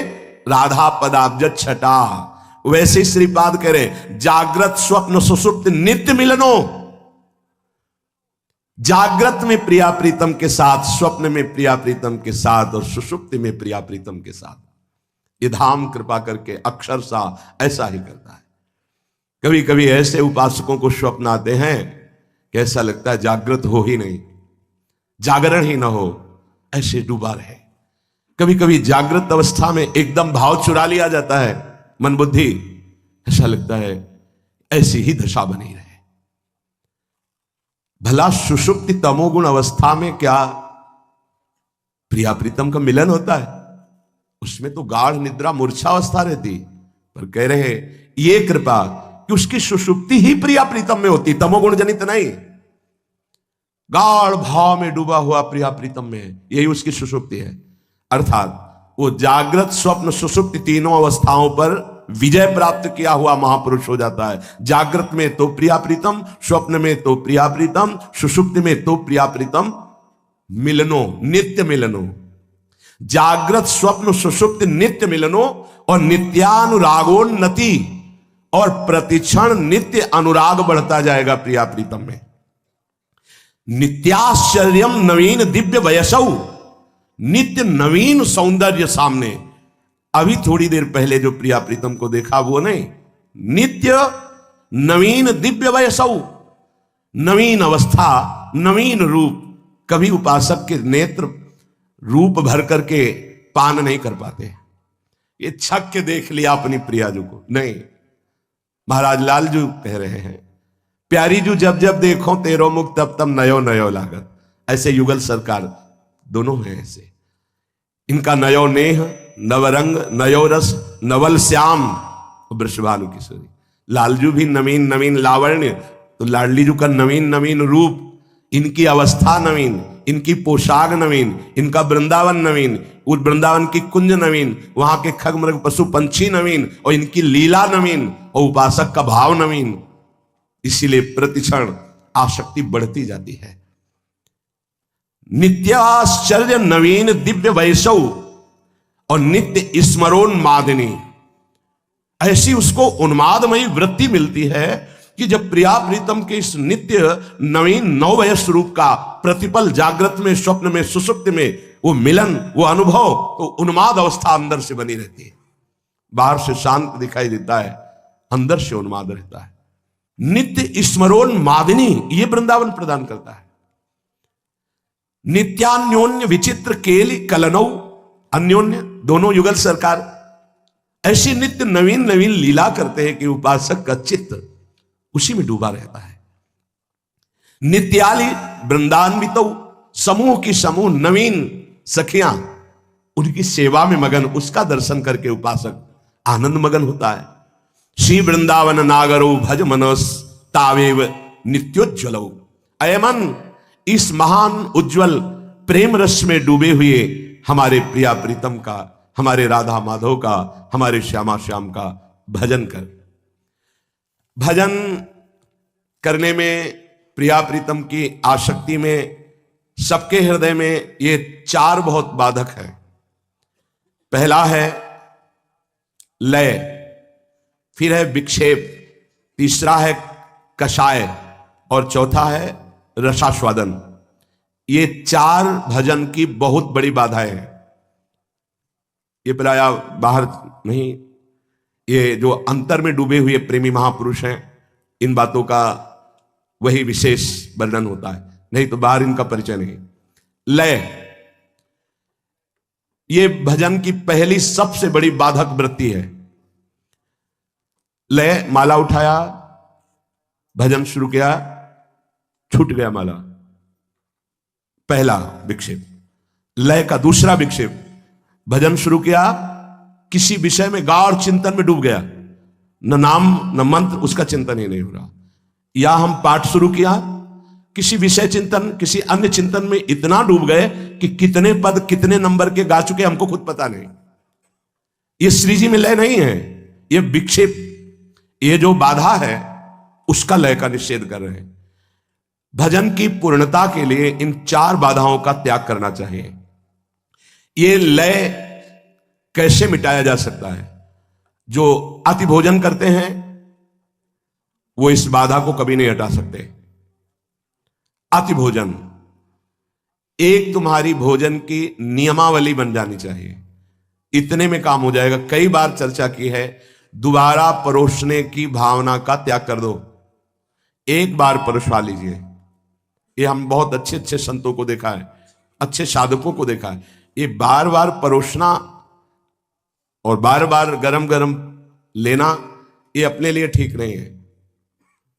राधा पदाब्ज छटा, वैसे श्रीपाद कह रहे जागृत स्वप्न सुषुप्ति नित्य मिलनो। जागृत में प्रिया प्रीतम के साथ, स्वप्न में प्रिया प्रीतम के साथ और सुषुप्ति में प्रिया प्रीतम के साथ। ये धाम कृपा करके अक्षरशः ऐसा ही करता है। कभी कभी ऐसे उपासकों को स्वप्न आते हैं कि ऐसा लगता है जागृत हो ही नहीं, जागरण ही ना हो, ऐसे डूबा रहे। कभी कभी जागृत अवस्था में एकदम भाव चुरा लिया जाता है मन बुद्धि, ऐसा लगता है ऐसी ही दशा बनी रहे। भला सुषुप्ति तमोगुण अवस्था में क्या प्रिया प्रीतम का मिलन होता है? उसमें तो गाढ़ निद्रा मूर्छा अवस्था रहती, पर कह रहे ये कृपा कि उसकी सुषुप्ति ही प्रिया प्रीतम में होती, तमोगुण जनित नहीं। गाढ़ भाव में डूबा हुआ प्रिया प्रीतम में, यही उसकी सुषुप्ति है। अर्थात वो जागृत स्वप्न सुषुप्ति तीनों अवस्थाओं पर विजय प्राप्त किया हुआ महापुरुष हो जाता है। जागृत में तो प्रिया प्रीतम, स्वप्न में तो प्रिया प्रीतम, सुषुप्ति में तो प्रिया प्रीतम मिलनो, नित्य मिलनो। जागृत स्वप्न सुषुप्ति नित्य मिलनो और नित्यानुरागोन्नति, और प्रतिक्षण नित्य अनुराग बढ़ता जाएगा प्रिया प्रीतम में। नित्याश्चर्यम नवीन दिव्य वयसौ, नित्य नवीन सौंदर्य सामने। अभी थोड़ी देर पहले जो प्रिया प्रीतम को देखा वो नहीं, नित्य नवीन दिव्य वयसौ, नवीन अवस्था, नवीन रूप। कभी उपासक के नेत्र रूप भर करके पान नहीं कर पाते, ये छक के देख लिया अपनी प्रियाजू को, नहीं। महाराज लालजू कह रहे हैं, प्यारी जू जब जब देखो तेरो मुख तब तब नयो नयो लागत। ऐसे युगल सरकार दोनों हैं ऐसे, इनका नयो नेह, नवरंग, नयो रस, नवल श्याम, वृषभानु किशोरी। लालजू भी नवीन नवीन लावण्य, तो लाडली जू का नवीन नवीन रूप, इनकी अवस्था नवीन, इनकी पोशाक नवीन, इनका वृंदावन नवीन, उस वृंदावन की कुंज नवीन, वहां के खग मृग पशु पंछी नवीन, और इनकी लीला नवीन, और उपासक का भाव नवीन। इसीलिए प्रतिक्षण आसक्ति बढ़ती जाती है। नित्याश्चर्य नवीन दिव्य वैसव और नित्य स्मरोन्मादिनी, ऐसी उसको उन्मादमयी वृत्ति मिलती है कि जब प्रिया प्रीतम के इस नित्य नवीन नववयस रूप का प्रतिपल जागृत में, स्वप्न में, सुषुप्ति में वो मिलन, वो अनुभव, तो उन्माद अवस्था अंदर से बनी रहती है। बाहर से शांत दिखाई देता है, अंदर से उन्माद रहता है। नित्य स्मरोन्मादिनी ये वृंदावन प्रदान करता है। नित्यान्योन्य विचित्र केली कलनौ, अन्योन्य दोनों युगल सरकार ऐसी नित्य नवीन नवीन लीला करते हैं कि उपासक का चित्त उसी में डूबा रहता है। नित्याली वृंदान्वितौ, समूह की समूह नवीन सखियां उनकी सेवा में मगन, उसका दर्शन करके उपासक आनंद मगन होता है। श्री वृंदावन नागरो भज मनस तावेव नित्योज्वलो। अयमन, इस महान उज्जवल प्रेम रस में डूबे हुए हमारे प्रिया प्रीतम का, हमारे राधा माधव का, हमारे श्यामा श्याम का भजन कर। भजन करने में, प्रिया प्रीतम की आसक्ति में, सबके हृदय में ये चार बहुत बाधक है। पहला है लय, फिर है विक्षेप, तीसरा है कषाय, और चौथा है रसास्वादन। ये चार भजन की बहुत बड़ी बाधाएं हैं। ये प्राय बाहर नहीं, ये जो अंतर में डूबे हुए प्रेमी महापुरुष हैं, इन बातों का वही विशेष वर्णन होता है, नहीं तो बाहर इनका परिचय नहीं। लय, ये भजन की पहली सबसे बड़ी बाधक वृत्ति है। लय, माला उठाया, भजन शुरू किया, छूट गया माला, पहला विक्षेप। लय का दूसरा विक्षेप, भजन शुरू किया, किसी विषय में गाढ़ चिंतन में डूब गया, न नाम न मंत्र, उसका चिंतन ही नहीं हो रहा। या हम पाठ शुरू किया, किसी विषय चिंतन, किसी अन्य चिंतन में इतना डूब गए कि कितने पद कितने नंबर के गा चुके हमको खुद पता नहीं। ये श्री जी में लय नहीं है, ये विक्षेप, ये जो बाधा है उसका लय का निषेध कर रहे हैं। भजन की पूर्णता के लिए इन चार बाधाओं का त्याग करना चाहिए। ये लय कैसे मिटाया जा सकता है? जो अति भोजन करते हैं वो इस बाधा को कभी नहीं हटा सकते। अति भोजन, एक तुम्हारी भोजन की नियमावली बन जानी चाहिए, इतने में काम हो जाएगा। कई बार चर्चा की है, दोबारा परोसने की भावना का त्याग कर दो, एक बार परोसवा लीजिए। ये हम बहुत अच्छे अच्छे संतों को देखा है, अच्छे साधकों को देखा है, ये बार बार परोसना और बार बार गरम गरम लेना ये अपने लिए ठीक नहीं है।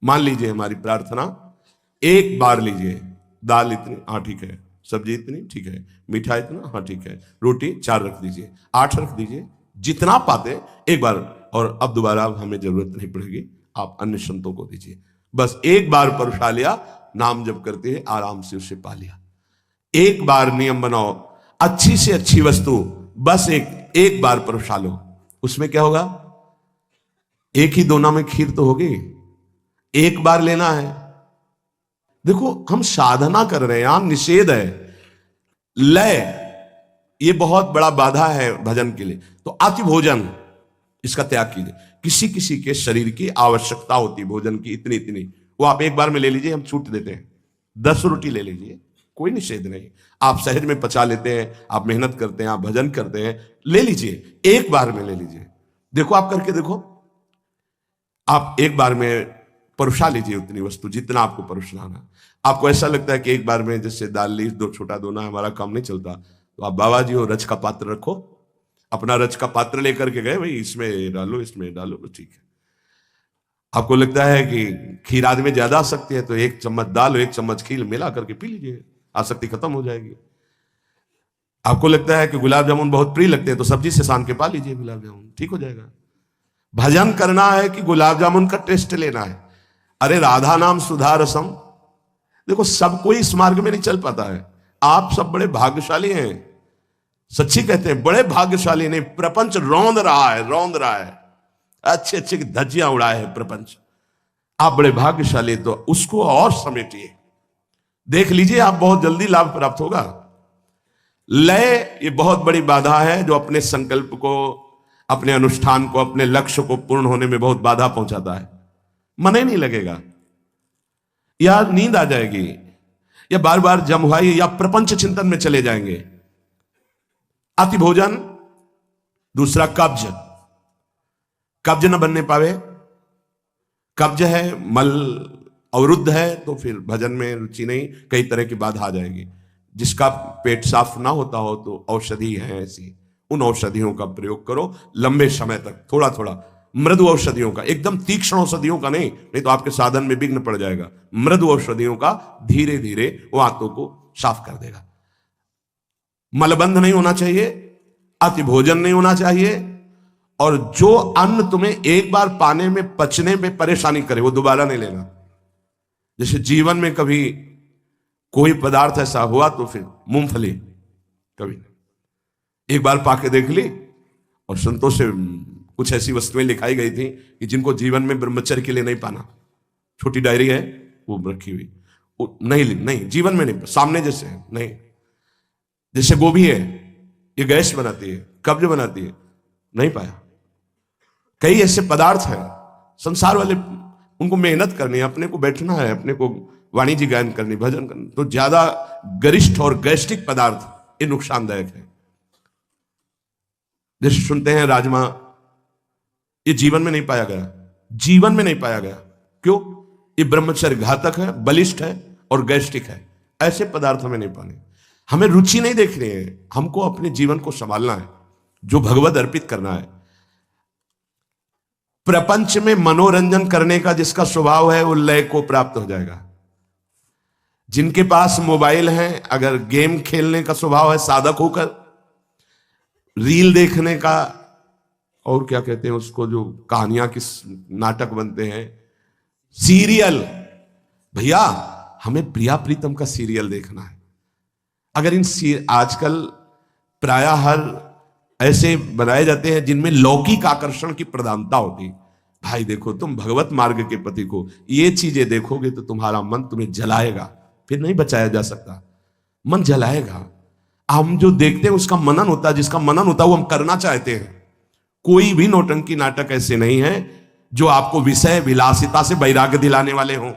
मान लीजिए हमारी प्रार्थना, एक बार लीजिए, दाल इतनी, हाँ ठीक है, सब्जी इतनी, ठीक है, मीठा इतना, हाँ ठीक है, रोटी 4 रख दीजिए, 8 रख दीजिए, जितना पाते एक बार, और अब दोबारा हमें जरूरत नहीं पड़ेगी, आप अन्य संतों को दीजिए। बस एक बार परोसा लिया, नाम जप करते हैं आराम से उसे पा लिया। एक बार नियम बनाओ, अच्छी से अच्छी वस्तु बस एक बार परोसा लो। उसमें क्या होगा? एक ही दोना में खीर तो होगी, एक बार लेना है। देखो हम साधना कर रहे हैं, यहां निषेध है, लय ये बहुत बड़ा बाधा है भजन के लिए। तो अति भोजन इसका त्याग कीजिए। किसी किसी के शरीर की आवश्यकता होती है भोजन की इतनी इतनी, वो आप एक बार में ले लीजिए, हम छूट देते हैं। 10 रोटी ले लीजिए, कोई निषेध नहीं। आप सहज में पचा लेते हैं, आप मेहनत करते हैं, आप भजन करते हैं, ले लीजिए, एक बार में ले लीजिए। देखो आप करके देखो, आप एक बार में परोसा लीजिए उतनी वस्तु जितना आपको परोसना। आपको ऐसा लगता है कि एक बार में जैसे दाल ली, 2 छोटा दोना हमारा काम नहीं चलता, तो आप बाबा जी हो रच का पात्र रखो, अपना रच का पात्र लेकर के गए, भाई इसमें डालो, इसमें डालो, तो ठीक है। आपको लगता है कि खीर आदमी ज्यादा आसक्ति है, तो 1 चम्मच दाल और 1 चम्मच खीर मिला करके पी लीजिए, आसक्ति खत्म हो जाएगी। आपको लगता है कि गुलाब जामुन बहुत प्रिय लगते हैं, तो सब्जी से सान के पा लीजिए गुलाब जामुन, ठीक हो जाएगा। भजन करना है कि गुलाब जामुन का टेस्ट लेना है? अरे राधा नाम सुधा रसम। देखो सब कोई इस मार्ग में नहीं चल पाता है। आप सब बड़े भाग्यशाली हैं, सच्ची कहते हैं, बड़े भाग्यशाली नहीं। प्रपंच रौंद रहा है, रौंद रहा है, अच्छे अच्छे धज्जियां उड़ाए है प्रपंच। आप बड़े भाग्यशाली, तो उसको और समेटिए, देख लीजिए, आप बहुत जल्दी लाभ प्राप्त होगा। लय ये बहुत बड़ी बाधा है, जो अपने संकल्प को, अपने अनुष्ठान को, अपने लक्ष्य को पूर्ण होने में बहुत बाधा पहुंचाता है। मन ही नहीं लगेगा, या नींद आ जाएगी, या बार बार जमुहाई या प्रपंच चिंतन में चले जाएंगे। अति भोजन, दूसरा कब्ज, कब्ज न बनने पावे। कब्ज है, मल अवरुद्ध है, तो फिर भजन में रुचि नहीं, कई तरह की बाधा आ जाएगी। जिसका पेट साफ ना होता हो तो औषधि है ऐसी, उन औषधियों का प्रयोग करो लंबे समय तक, थोड़ा थोड़ा, मृदु औषधियों का, एकदम तीक्ष्ण औषधियों का नहीं तो आपके साधन में विघ्न पड़ जाएगा। मृदु औषधियों का धीरे धीरे वो आंतों को साफ कर देगा। मलबंध नहीं होना चाहिए, अति भोजन नहीं होना चाहिए, और जो अन्न तुम्हें एक बार पाने में, पचने में परेशानी करे, वो दोबारा नहीं लेना। जैसे जीवन में कभी कोई पदार्थ ऐसा हुआ तो फिर मूंगफली कभी एक बार पाके देख ली, और संतों से कुछ ऐसी वस्तुएं लिखाई गई थी कि जिनको जीवन में ब्रह्मचर्य के लिए नहीं पाना। छोटी डायरी है वो रखी हुई, नहीं जीवन में नहीं, सामने जैसे है नहीं। जैसे गोभी है, ये गैस बनाती है, कब्ज बनाती है, नहीं पाया। कई ऐसे पदार्थ हैं संसार वाले, उनको मेहनत करनी है, अपने को बैठना है, अपने को वाणिज्य गायन करनी, भजन करनी, तो ज्यादा गरिष्ठ और गैस्ट्रिक पदार्थ ये नुकसानदायक है। जैसे सुनते हैं राजमा, ये जीवन में नहीं पाया गया, जीवन में नहीं पाया गया। क्यों? ये ब्रह्मचर्य घातक है, बलिष्ठ है और गैस्ट्रिक है। ऐसे पदार्थ हमें नहीं पाने। हमें रुचि नहीं देखनी है, हमको अपने जीवन को संभालना है, जो भगवत अर्पित करना है। प्रपंच में मनोरंजन करने का जिसका स्वभाव है, वो लय को प्राप्त हो जाएगा। जिनके पास मोबाइल है, अगर गेम खेलने का स्वभाव है, साधक होकर रील देखने का, और क्या कहते हैं उसको, जो कहानियां की नाटक बनते हैं, सीरियल, भैया हमें प्रिया प्रीतम का सीरियल देखना है। अगर आजकल प्रायः हर ऐसे बनाए जाते हैं जिनमें लौकिक आकर्षण की प्रधानता होती। भाई देखो, तुम भगवत मार्ग के पति को ये चीजें देखोगे तो तुम्हारा मन तुम्हें जलाएगा, फिर नहीं बचाया जा सकता, मन जलाएगा। हम जो देखते हैं उसका मनन होता है, जिसका मनन होता है वो हम करना चाहते हैं। कोई भी नौटंकी नाटक ऐसे नहीं है जो आपको विषय विलासिता से वैराग्य दिलाने वाले हों,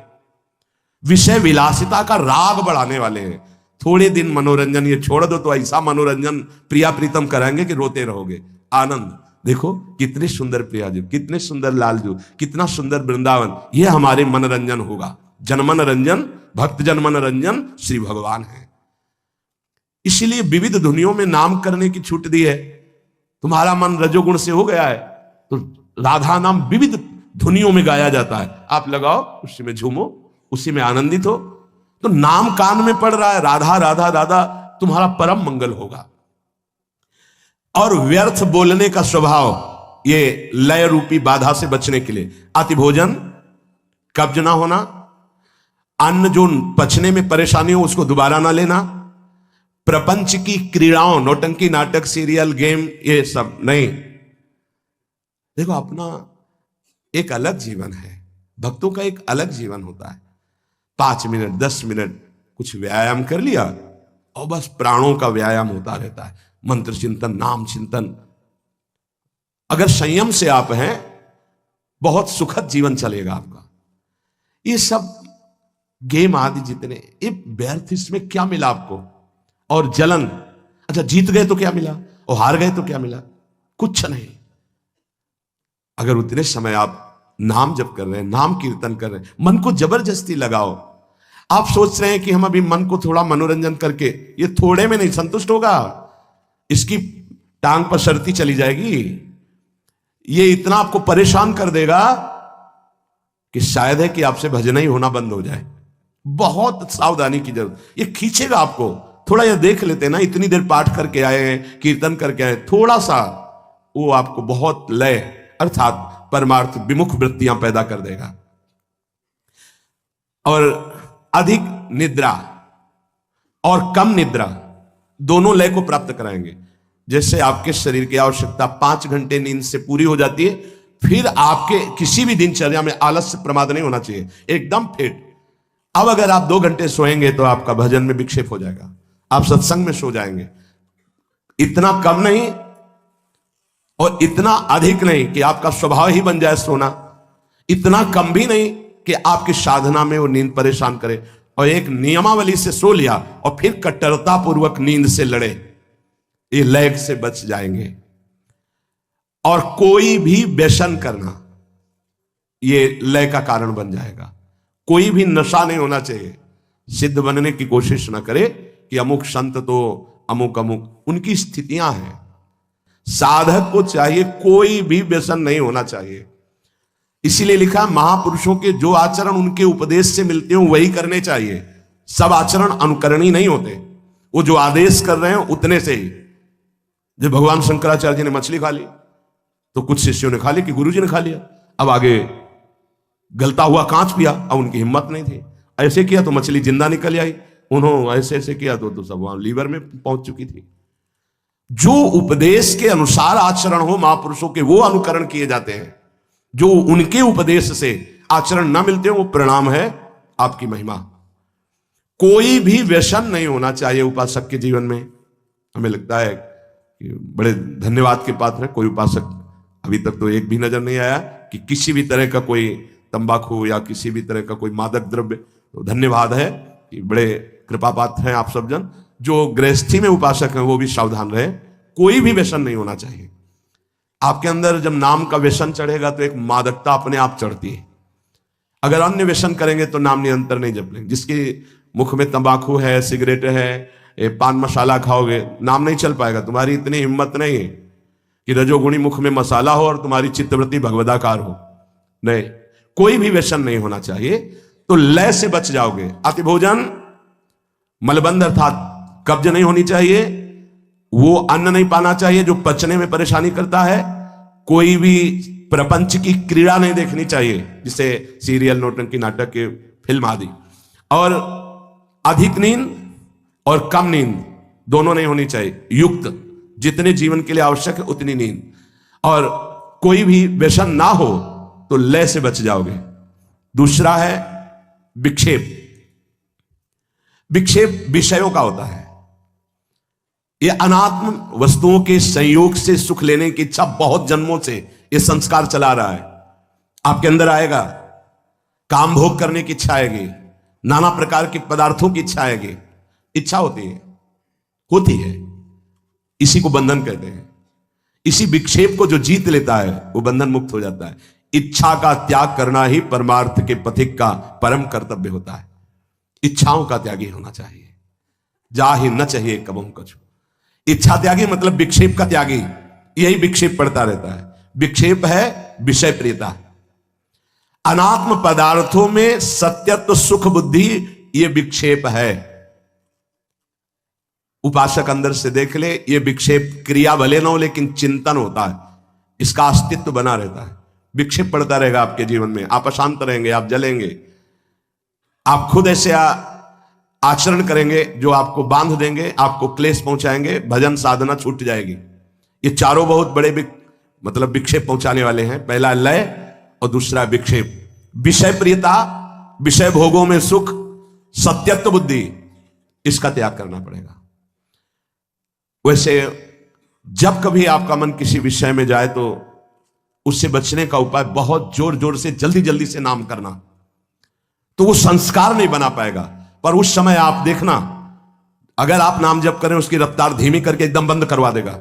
विषय विलासिता का राग बढ़ाने वाले हैं। थोड़े दिन मनोरंजन ये छोड़ दो तो ऐसा मनोरंजन प्रिया प्रीतम कराएंगे कि रोते रहोगे। आनंद देखो, कितने सुंदर प्रिया जी, कितने सुंदर लालजू, कितना सुंदर वृंदावन, ये हमारे मनोरंजन होगा। जनमन रंजन, भक्त जनमन रंजन श्री भगवान है। इसीलिए विविध धुनियों में नाम करने की छूट दी है। तुम्हारा मन रजोगुण से हो गया है तो राधा नाम विविध धुनियों में गाया जाता है। आप लगाओ, उसी में झूमो, उसी में आनंदित हो। तो नाम कान में पड़ रहा है, राधा राधा राधा, तुम्हारा परम मंगल होगा। और व्यर्थ बोलने का स्वभाव, ये लय रूपी बाधा से बचने के लिए अति भोजन, कब्ज ना होना, अन्न जो पचने में परेशानी हो उसको दोबारा ना लेना, प्रपंच की क्रीड़ाओं, नौटंकी, नाटक, सीरियल, गेम, ये सब नहीं। देखो, अपना एक अलग जीवन है, भक्तों का एक अलग जीवन होता है। 5 मिनट 10 मिनट कुछ व्यायाम कर लिया और बस प्राणों का व्यायाम होता रहता है। मंत्र चिंतन, नाम चिंतन। अगर संयम से आप हैं, बहुत सुखद जीवन चलेगा आपका। ये सब गेम आदि जितने, ये व्यर्थ, इसमें क्या मिला आपको? और जलन, अच्छा जीत गए तो क्या मिला, और हार गए तो क्या मिला? कुछ नहीं। अगर उतने समय आप नाम जप कर रहे हैं, नाम कीर्तन कर रहे हैं, मन को जबरदस्ती लगाओ। आप सोच रहे हैं कि हम अभी मन को थोड़ा मनोरंजन करके, ये थोड़े में नहीं संतुष्ट होगा, इसकी टांग पर शर्ती चली जाएगी। ये इतना आपको परेशान कर देगा कि शायद है कि आपसे भजन ही होना बंद हो जाए। बहुत सावधानी की जरूरत। ये खींचेगा आपको। थोड़ा ये देख लेते हैं ना, इतनी देर पाठ करके आए हैं, कीर्तन करके आए, थोड़ा सा वो आपको बहुत लय अर्थात परमार्थ विमुख वृत्तियां पैदा कर देगा। और अधिक निद्रा और कम निद्रा दोनों लय को प्राप्त कराएंगे। जैसे आपके शरीर की आवश्यकता 5 घंटे नींद से पूरी हो जाती है, फिर आपके किसी भी दिनचर्या में आलस्य प्रमाद नहीं होना चाहिए, एकदम फिट। अब अगर आप 2 घंटे सोएंगे तो आपका भजन में विक्षेप हो जाएगा, आप सत्संग में सो जाएंगे। इतना कम नहीं और इतना अधिक नहीं कि आपका स्वभाव ही बन जाए सोना, इतना कम भी नहीं कि आपकी साधना में वो नींद परेशान करे। और एक नियमावली से सो लिया और फिर कट्टरता पूर्वक नींद से लड़े, ये लय से बच जाएंगे। और कोई भी व्यसन करना ये लय का कारण बन जाएगा। कोई भी नशा नहीं होना चाहिए। सिद्ध बनने की कोशिश ना करे कि अमुक संत तो अमुक अमुक, उनकी स्थितियां हैं। साधक को चाहिए कोई भी व्यसन नहीं होना चाहिए। इसीलिए लिखा महापुरुषों के जो आचरण उनके उपदेश से मिलते हो वही करने चाहिए। सब आचरण अनुकरणीय नहीं होते, वो जो आदेश कर रहे हैं उतने से ही। जब भगवान शंकराचार्य जी ने मछली खा ली तो कुछ शिष्यों ने खा ली कि गुरुजी ने खा लिया, अब आगे गलता हुआ कांच पिया, अब उनकी हिम्मत नहीं थी। ऐसे किया तो मछली जिंदा निकल आई, उन्होंने ऐसे ऐसे किया तो सब वहां लीवर में पहुंच चुकी थी। जो उपदेश के अनुसार आचरण हो महापुरुषों के, वो अनुकरण किए जाते हैं। जो उनके उपदेश से आचरण न मिलते हो वो प्रणाम है, आपकी महिमा। कोई भी व्यसन नहीं होना चाहिए उपासक के जीवन में। हमें लगता है कि बड़े धन्यवाद के पात्र है, कोई उपासक अभी तक तो एक भी नजर नहीं आया कि किसी भी तरह का कोई तंबाकू या किसी भी तरह का कोई मादक द्रव्य। तो धन्यवाद है कि बड़े कृपा पात्र हैं आप सब जन। जो गृहस्थी में उपासक हैं वो भी सावधान रहे, कोई भी व्यसन नहीं होना चाहिए। आपके अंदर जब नाम का व्यसन चढ़ेगा तो एक मादकता अपने आप चढ़ती है। अगर अन्य व्यसन करेंगे तो नाम निरंतर नहीं जप लेंगे। जिसके मुख में तंबाकू है, सिगरेट है, पान मसाला खाओगे, नाम नहीं चल पाएगा। तुम्हारी इतनी हिम्मत नहीं है कि रजोगुणी मुख में मसाला हो और तुम्हारी चित्तवृत्ति भगवदाकार हो। नहीं, कोई भी व्यसन नहीं होना चाहिए, तो लय से बच जाओगे। अति भोजन, मलबंध अर्थात कब्ज नहीं होनी चाहिए। वो अन्न नहीं पाना चाहिए जो पचने में परेशानी करता है। कोई भी प्रपंच की क्रीड़ा नहीं देखनी चाहिए, जिसे सीरियल, नौटंकी, नाटक के फिल्म आदि। और अधिक नींद और कम नींद दोनों नहीं होनी चाहिए, युक्त। जितने जीवन के लिए आवश्यक है उतनी नींद। और कोई भी व्यसन ना हो तो लय से बच जाओगे। दूसरा है विक्षेप। विक्षेप विषयों का होता है। ये अनात्म वस्तुओं के संयोग से सुख लेने की इच्छा बहुत जन्मों से ये संस्कार चला रहा है। आपके अंदर आएगा, काम भोग करने की इच्छा आएगी, नाना प्रकार के पदार्थों की इच्छा आएगी। इच्छा होती है, इसी को बंधन कहते हैं। इसी विक्षेप को जो जीत लेता है वो बंधन मुक्त हो जाता है। इच्छा का त्याग करना ही परमार्थ के पथिक का परम कर्तव्य होता है। इच्छाओं का त्यागी होना चाहिए। जा ही न चाहिए कबहू कछु। इच्छा त्यागी मतलब विक्षेप का त्यागी। यही विक्षेप पड़ता रहता है। विक्षेप है विषय प्रियता। अनात्म पदार्थों में सत्यत्व सुख बुद्धि ये विक्षेप है। उपासक अंदर से देख ले, ये विक्षेप क्रिया भले ना हो लेकिन चिंतन होता है, इसका अस्तित्व बना रहता है। विक्षेप पड़ता रहेगा आपके जीवन में, आप अशांत रहेंगे, आप जलेंगे, आप खुद ऐसे आचरण करेंगे जो आपको बांध देंगे, आपको क्लेश पहुंचाएंगे, भजन साधना छूट जाएगी। ये चारों बहुत बड़े मतलब विक्षेप पहुंचाने वाले हैं। पहला लय और दूसरा विक्षेप। विषय प्रियता, विषय भोगों में सुख, सत्यत्व बुद्धि, इसका त्याग करना पड़ेगा। वैसे जब कभी आपका मन किसी विषय में जाए तो उससे बचने का उपाय बहुत जोर जोर से जल्दी जल्दी से नाम करना, तो वो संस्कार नहीं बना पाएगा। पर उस समय आप देखना, अगर आप नाम जप करें उसकी रफ्तार धीमी करके एकदम बंद करवा देगा,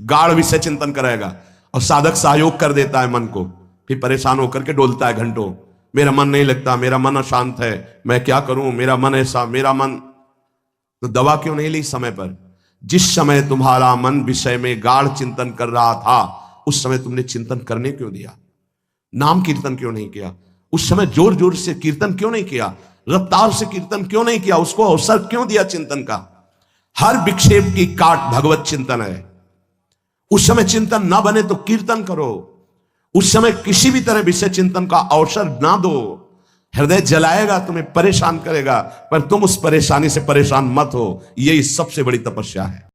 गाढ़ विषय चिंतन कराएगा और साधक सहयोग कर देता है मन को। फिर परेशान होकर के डोलता है घंटों, मेरा मन नहीं लगता, मेरा मन अशांत है, मैं क्या करूं, मेरा मन ऐसा, मेरा मन। तो दवा क्यों नहीं ली समय पर? जिस समय तुम्हारा मन विषय में गाढ़ चिंतन कर रहा था उस समय तुमने चिंतन करने क्यों दिया? नाम कीर्तन क्यों नहीं किया? उस समय जोर जोर से कीर्तन क्यों नहीं किया? रफ्तार से कीर्तन क्यों नहीं किया? उसको अवसर क्यों दिया चिंतन का? हर विक्षेप की काट भगवत चिंतन है। उस समय चिंतन ना बने तो कीर्तन करो। उस समय किसी भी तरह विषय चिंतन का अवसर ना दो। हृदय जलाएगा, तुम्हें परेशान करेगा, पर तुम उस परेशानी से परेशान मत हो। यही सबसे बड़ी तपस्या है।